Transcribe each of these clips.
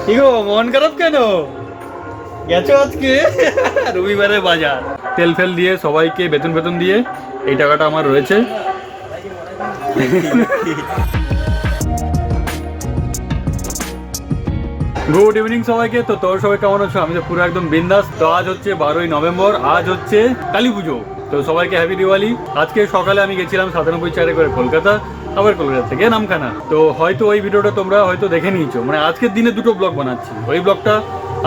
কি গো মন খারাপ কেন? গেছো আজকে রবিবারে বাজার, তেল ফেল দিয়ে সবাইকে বেতন দিয়ে এই টাকাটা আমার রয়েছে। গুড ইভিনিং সবাইকে। তো তোর সবাই কেমন আছো? আমি তো পুরো একদম বিন্দাস। তো আজ হচ্ছে 12ই নভেম্বর, আজ হচ্ছে কালী পুজো। তো সবাইকে হ্যাপি দিওয়ালি। আজকে সকালে আমি গেছিলাম 97 করে কলকাতা, আবার কলকাতা থেকে নামখানা। তো হয়তো ওই ভিডিওটা তোমরা হয়তো দেখে নিয়েছো। মানে আজকের দিনে দুটো ব্লগ বানাচ্ছি। ওই ব্লগটা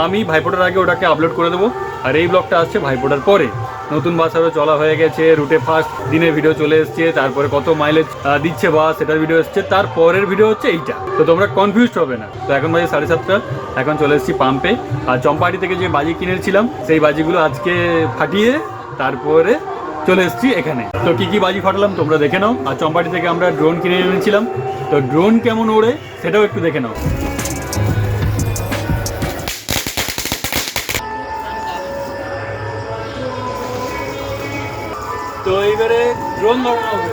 আমি ভাইফোঁটার আগে ওটাকে আপলোড করে দেবো, আর এই ব্লগটা আসছে ভাইফোঁটার পরে। নতুন বাস আরও চলা হয়ে গেছে, রুটে ফার্স্ট দিনের ভিডিও চলে এসছে, তারপরে কত মাইলেজ দিচ্ছে বাস সেটার ভিডিও এসছে, তারপরের ভিডিও হচ্ছে এইটা। তো তোমরা কনফিউজড হবে না। তো এখন বাজে 7:30, এখন চলে এসেছি পাম্পে। আর চম্পাহাটি থেকে যে বাজি কিনেছিলাম সেই বাজিগুলো আজকে ফাটিয়ে তারপরে চলে এসেছি এখানে। তো কি কি বাজি ফাটালাম তোমরা দেখে নাও। আর চম্পাহাটি থেকে আমরা ড্রোন কিনে এনেছিলাম, তো ড্রোন কেমন ওড়ে সেটাও একটু দেখে নাও। তো এইবারে ড্রোন ধরানো হবে।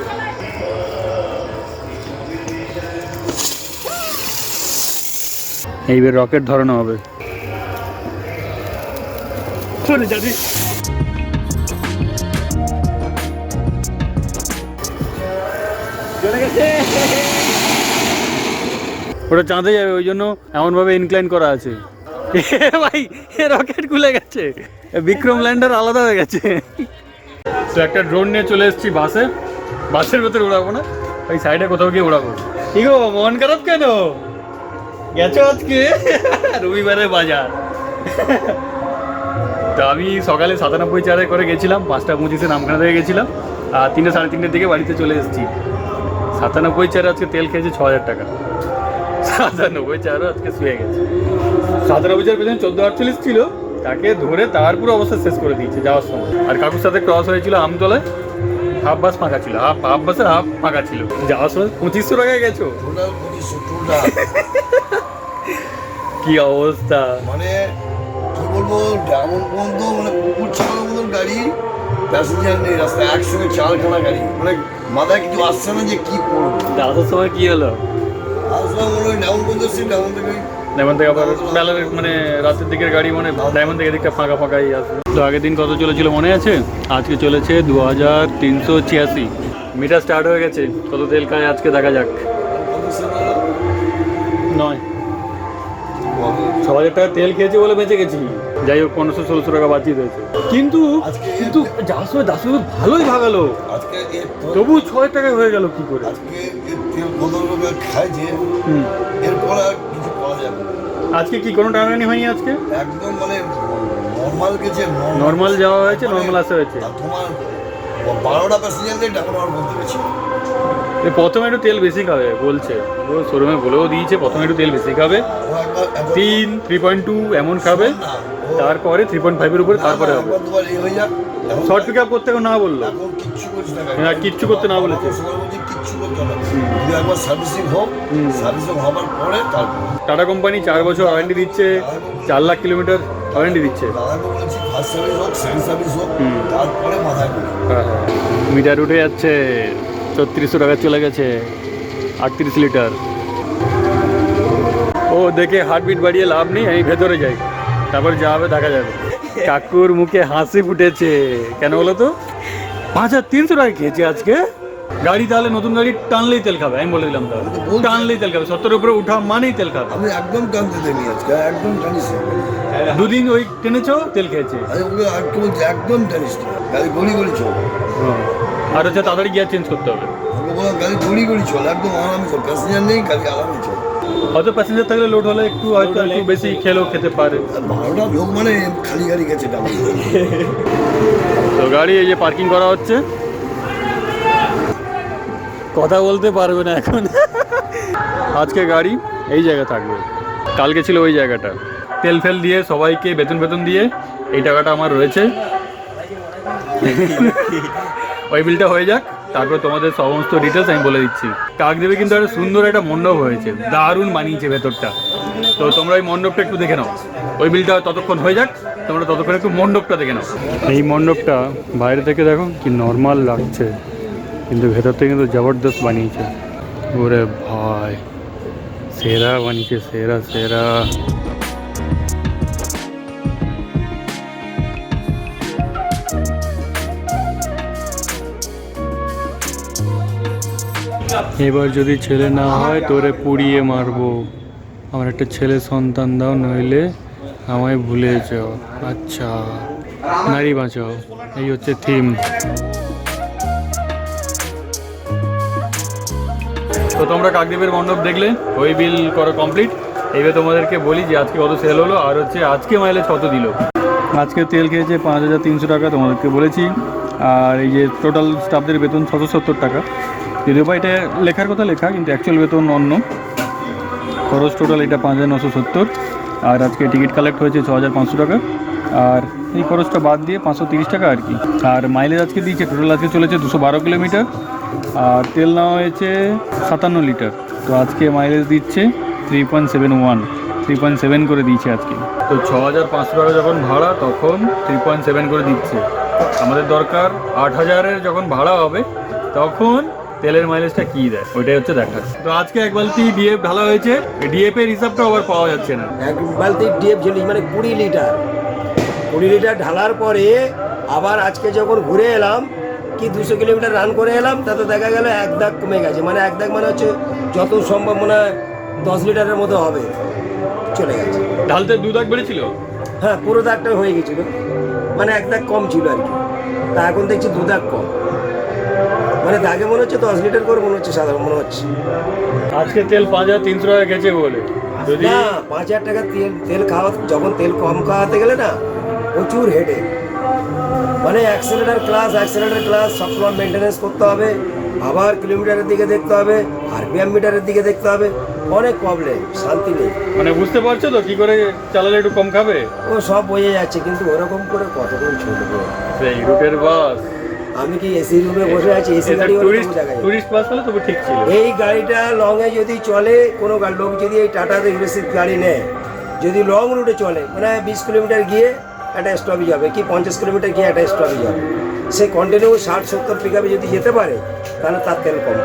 এইবার রকেট ধরানো হবে। চলে যাবি ওটা চাঁদে যাবে, ওই জন্য এমনভাবে ইনক্লাইন করা আছে। ভাই রকেট খুলে গেছে, বিক্রম ল্যান্ডার আলাদা হয়ে গেছে। তো একটা ড্রোন নিয়ে চলে এসেছি বাসে। বাসের ভেতরে উড়াবো না, ওই সাইডে কোথাও গিয়ে উড়াবো। কি গো মন খারাপ কেন? গেছো আজকে রবিবারে বাজার। তো আমি সকালে 97 করে গেছিলাম, 5:25 নামখানা থেকে গেছিলাম, আর 3টে সাড়ে 3টের দিকে বাড়িতে চলে এসেছি। 97 আজকে তেল খেয়েছে 6,000 টাকা। 97 আজকে শুয়ে গেছে। 97 পেছনে 1448 ছিল, তাকে ধরে তার পুরো অবস্থা শেষ করে দিয়েছে যাওয়ার সময়। আর কাকুর সাথে ক্রস হয়েছিল আমতলায়, হাফ বাস ফাঁকা ছিল, হাফ বাসের হাফ ফাঁকা ছিল। যাওয়ার সময় 2500 টাকায় গেছো। কি অবস্থা, মানে কি বলবো, এমন পর্যন্ত মানে কুকুর ছাড়ার মতন গাড়ি, প্যাসেঞ্জার নেই রাস্তায়, একসঙ্গে 4খানা গাড়ি, মানে মাথায় কিছু আসছে না যে কি করবো। আসার সময় কি হলো? আসলে মনে হয় ডাউন পর্যন্ত এসেছি, ডাউন থেকে আবার বেলার মানে রাতের দিকের গাড়ি, মানে ডায়মন্ড থেকে দিকটা ফাঁকাই আছে। তো আগের দিন কত চলেছিল মনে আছে? আজকে চলেছে 2386। মিটার স্টার্ট হয়ে গেছে। কত তেল খায় আজকে দেখা যাক। 6,000 টাকা তেল খেয়েছে বলে বেঁচে গেছি। যাই হোক 1500-1600 টাকা বাঁচিয়ে দিয়েছে। কিন্তু যাওয়ার সময় 10 মিনিট ভালোই ভাগালো, তবু 6,000 টাকায় হয়ে গেল কি করে? এরপর আর কিছু পাওয়া যাবে। আজকে কি কোনো টানাটানি হয়নি আজকে? একদম মানে নর্মাল গেছে, নর্মাল যাওয়া হয়েছে, নর্মাল আসা হয়েছে। তোমার 12টা প্যাসেঞ্জারদের ডাবল আমার বলতে গেছি। প্রথমে একটু তেল বেশি খাবে বলছে, ও শোরুমে বলেও দিয়েছে প্রথমে একটু তেল বেশি খাবে, 3.2 এমন খাবে, তারপরে 3.5 উপরে তারপরে হবে। শর্ট পিক আপ করতে না বললো, হ্যাঁ কিচ্ছু করতে না বলেছে। টাটা কোম্পানি 4 বছর ওয়ারেন্টি দিচ্ছে, 4 লাখ কিলোমিটার ওয়ারেন্টি দিচ্ছে। হ্যাঁ হ্যাঁ, মিটার উঠে যাচ্ছে, 3600 টাকা চলে গেছে, 38 লিটার। ও দেখে হার্টবিট বাড়িয়ে লাভ নেই, আমি ভেতরে যাই, তারপর যা হবে দেখা যাবে। কাকুর মুখে হাসি ফুটেছে, কেন বলো তো? 5300 টাকা খেয়েছে আজকে গাড়ি। তাহলে নতুন গাড়ি টানলেই তেল খাবে, আমি বলে দিলাম। তাহলে টানলেই তেল খাবে, 70 উপরে উঠা মানেই তেল খাবে। আমি একদম টানতে দেয়নি আজকে, একদম টানিস। 2 দিন ওই টেনেছো, তেল খেয়েছে। একদম টানিস, গাড়ি গড়ি চল। আর হচ্ছে তাড়াতাড়ি গিয়ার চেঞ্জ করতে হবে। গাড়ি গড়ি চল, একদম আরামে চল, প্যাসেঞ্জার নেই, গাড়ি আরামে চল। হয়তো প্যাসেঞ্জার থাকলে লোড হলে একটু হয়তো একটু বেশি খেলেও খেতে পারে। 12টা লোক মানে খালি গাড়ি গেছে। তো গাড়ি এই যে পার্কিং করা হচ্ছে, কথা বলতে পারবে না এখন। আজকে গাড়ি এই জায়গা থাকবে, কালকে ছিল ওই জায়গাটা। তেল ফেল দিয়ে সবাইকে বেতন দিয়ে এই টাকাটা আমার রয়েছে। ওই বিলটা হয়ে যাক, তারপর তোমাদের সমস্ত ডিটেলস আমি বলে দিচ্ছি। কাকদ্বীপে কিন্তু একটা সুন্দর একটা মণ্ডপ হয়েছে, দারুণ বানিয়েছে ভেতরটা। তো তোমরা ওই মণ্ডপটা একটু দেখে নাও। ওই বিলটা ততক্ষণ হয়ে যাক, তোমরা ততক্ষণ একটু মণ্ডপটা দেখে নাও। এই মণ্ডপটা বাইরে থেকে দেখো কি নর্মাল লাগছে, কিন্তু ভেতর থেকে কিন্তু জবরদস্ত বানিয়েছে। ওরে ভাই, সেরা বানিয়েছে, সেরা। এবার যদি ছেলে না হয় তোরে পুড়িয়ে মারবো। আমার একটা ছেলে সন্তান দাও, নইলে আমায় ভুলে যাও। আচ্ছা, নারী বাঁচাও, এই হচ্ছে থিম। তো তোমরা কাকদ্বীপের মণ্ডপ দেখলে, ওই বিল করা কমপ্লিট। এইবার তোমাদেরকে বলি যে আজকে কত সেল হলো, আর হচ্ছে আজকে মাইলেজ কত দিল। আজকে তেল খেয়েছে 5300 টাকা, তোমাদেরকে বলেছি। আর এই যে টোটাল স্টাফদের বেতন 670 টাকা। যদিও বা এটা লেখার কথা লেখা, কিন্তু অ্যাকচুয়াল বেতন অন্য। খরচ টোটাল এটা 5970। আর আজকে টিকিট কালেক্ট হয়েছে 6500 টাকা। আর এই খরচটা বাদ দিয়ে 530 টাকা আর কি। আর মাইলেজ আজকে দিয়েছে টোটাল, আজকে চলেছে 212 কিলোমিটার। আর তেল নেওয়া হয়েছে 57 লিটার। তো আজকে মাইলেজ দিচ্ছে 3.71, 3.7 করে দিয়েছে আজকে। তো 6500 টাকা যখন ভাড়া, তখন 3.7 করে দিচ্ছে। আমাদের দরকার 8000-এর যখন ভাড়া হবে, তখন তেলের মাইলেজটা কী দেয়, ওইটাই হচ্ছে দেখার। তো আজকে এক বালতি ডিএফ ঢালা হয়েছে, ডিএফের হিসাবটা আবার পাওয়া যাচ্ছে না। এক বালতি ডিএফ ঝেলি মানে 20 লিটার, 20 লিটার ঢালার পরে আবার আজকে যখন ঘুরে এলাম, কি 200 কিলোমিটার রান করে এলাম, তাতে দেখা গেল এক দাগ কমে গেছে। মানে এক দাগ মানে হচ্ছে যত সম্ভব মনে হয় 10 লিটারের মতো হবে, চলে গেছে। ঢালতে 2 দাগ বেড়েছিল। হ্যাঁ, পুরো দাগটা হয়ে গেছিল, মানে এক দাগ কম ছিল আর কি। তা এখন দেখছি 2 দাগ কম, মানে দাগে মনে হচ্ছে 10 লিটার করে মনে হচ্ছে, সাধারণ মনে হচ্ছে। আজকে তেল 5300 টাকা গেছে বলে, যদি না 5000 টাকা তেল খাওয়া, যখন তেল কম খাওয়াতে গেলে না প্রচুর হেডে। মানে অ্যাক্সেলেটার ক্লাস সবসময় মেনটেনেন্স করতে হবে, আবার কিলোমিটারের দিকে দেখতে হবে, আরপিএম মিটারের দিকে দেখতে হবে, অনেক প্রবলেম, শান্তি নেই। মানে বুঝতে পারছো তো কি করে চালালে একটু কম খাবে। ও সব বোঝা যাচ্ছে, কিন্তু ওরকম করে কতক্ষণ চলবে? সেই রুটের বাস। আমি কি এসি রুমে বসে আছি? এসি গাড়ি টুরিস্ট বাস হলে তবে ঠিক ছিল। এই গাড়িটা লংয়ে যদি চলে, কোনো লোক যদি এই টাটা রিলেসিভ গাড়ি নেয়, যদি লং রুটে চলে, মানে 20 কিলোমিটার গিয়ে একটা স্টপেজ হবে, কি 50 কিলোমিটার গিয়ে একটা স্টপেজ হবে, সে কন্টিনিউ 60-70 পিকআপে যদি যেতে পারে, তাহলে তার তেল কম।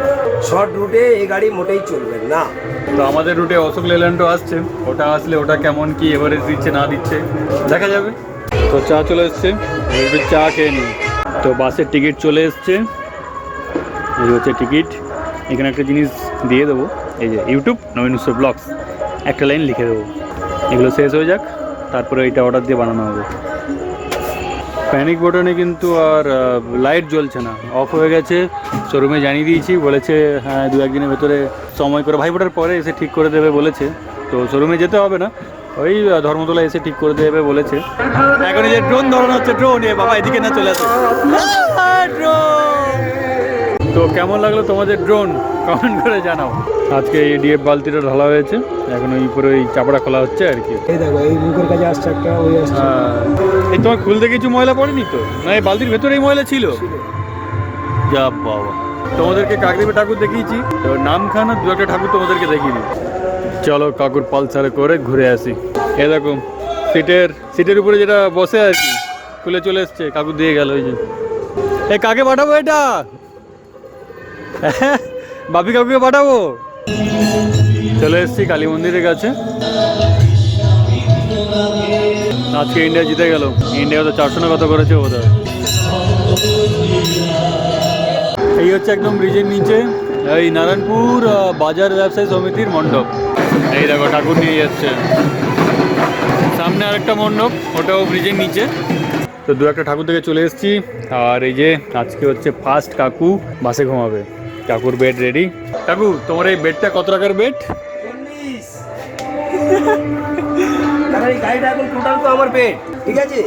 শর্ট রুটে এই গাড়ি মোটেই চলবে না। তো আমাদের রুটে অশোক লেল্যান্ডও আসছে, ওটা আসলে ওটা কেমন কি এভারেজ দিচ্ছে না দিচ্ছে দেখা যাবে। তো চা চলে এসছে, একটু চা খেয়ে নিই। তো বাসের টিকিট চলে এসছে, এই হচ্ছে টিকিট। এখানে একটা জিনিস দিয়ে দেবো, এই যে ইউটিউব নবীন উৎসব ব্লগস, একটা লাইন লিখে দেবো। এগুলো শেষ হয়ে যাক, তারপরে এটা অর্ডার দিয়ে বানানো হবে। প্যানিক বাটনে কিন্তু আর লাইট জ্বলছে না, অফ হয়ে গেছে। শোরুমে জানিয়ে দিয়েছি, বলেছে হ্যাঁ 2-1 দিনের ভেতরে সময় করে ভাইফোঁটার পরে এসে ঠিক করে দেবে বলেছে। তো শোরুমে যেতে হবে না, ওই ধর্মতলা এসে ঠিক করে দেবে বলেছে। এখন এই যে ড্রোন ধরানো হচ্ছে, ড্রোন এ বাবা এদিকে না চলে আসে ড্রোন। তো কেমন লাগলো তোমাদের ড্রোন, কমেন্ট করে জানাও। আজকে এই ডিএফ বালতিটা ঢালা হয়েছে, এখন ওই উপরে ওই চাপড়া খোলা হচ্ছে আর কি। এই দেখো, এই মুখের কাছে আসছে একটা, ওই আসছে। এই তোমার খুলতে কিছু ময়লা পড়েনি তো? না এই বালতির ভেতরেই ময়লা ছিল। যা বাবা, তোমাদেরকে কাকদ্বীপে ঠাকুর দেখিয়েছি, তো নামখানা 2-1টা ঠাকুর তোমাদেরকে দেখিনি। চলো কাকুর পালসারে করে ঘুরে আসি। এ দেখো সিটের উপরে যেটা বসে আর কি, খুলে চলে এসছে, কাকু দিয়ে গেল। ওই যে এ কাকে পাঠাবো এটা? বাপি কাকুকে পাঠাবো। চলে এসছি কালী মন্দিরের কাছে। আজকে ইন্ডিয়া জিতে গেল। ইন্ডিয়া তো 400 না কত করেছে বোধ হয়। এই হচ্ছে একদম ব্রিজের নিচে এই নারায়ণপুর বাজার ব্যবসায়ী সমিতির মণ্ডপ। এই দেখো ঠাকুর নিয়ে যাচ্ছে। সামনে আরেকটা মণ্ডপ, ওটাও ব্রিজের নিচে। তো 2-1টা ঠাকুর থেকে চলে এসেছি। আর এই যে আজকে হচ্ছে ফার্স্ট কাকু বাসে ঘুমাবে। কাকুর বেড রেডি। কাকু তোমার এই বেডটা কত টাকার বেড? 19। কারণ এই গাড়িটা এখন টোটাল তো আমার পেট, ঠিক আছে?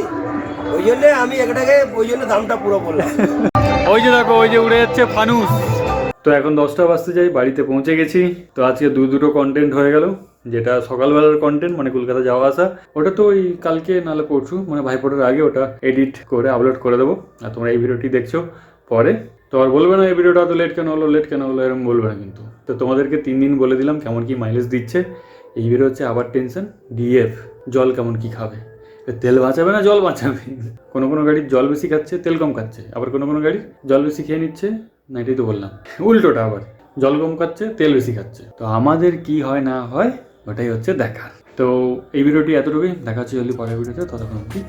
ওই জন্য আমি এটাকে ওই জন্য দামটা পুরো বললাম। ওই যে দেখো, ওই যে উড়ে যাচ্ছে ফানুস। তো এখন 10টা বাজতে যাই, বাড়িতে পৌঁছে গেছি। তো আজকে দুটো কন্টেন্ট হয়ে গেল। যেটা সকালবেলার কন্টেন্ট মানে কলকাতা যাওয়া আসা, ওটা তো ওই কালকে নাহলে পরশু মানে ভাইফোঁটার আগে ওটা এডিট করে আপলোড করে দেবো। আর তোমরা এই ভিডিওটি দেখছো পরে, তো আর বলবে না এই ভিডিওটা তো লেট কেন হলো এরকম বলবে না কিন্তু। তো তোমাদেরকে 3 দিন বলে দিলাম কেমন কি মাইলেজ দিচ্ছে। এই ভিডিও হচ্ছে আবার টেনশন ডিএফ, জল কেমন কি খাবে, তেল বাঁচাবে না জল বাঁচাবে। কোনো গাড়ির জল বেশি খাচ্ছে তেল কম খাচ্ছে, আবার কোনো গাড়ির জল বেশি খেয়ে নিচ্ছে না, এটাই তো বললাম উল্টোটা, আবার জল কম খাচ্ছে তেল বেশি খাচ্ছে। তো আমাদের কি হয় না হয় ওটাই হচ্ছে দেখার। তো এই ভিডিওটি এতটুকুই, দেখা হচ্ছে জলদি পরের ভিডিওতে, ততক্ষণ অবধি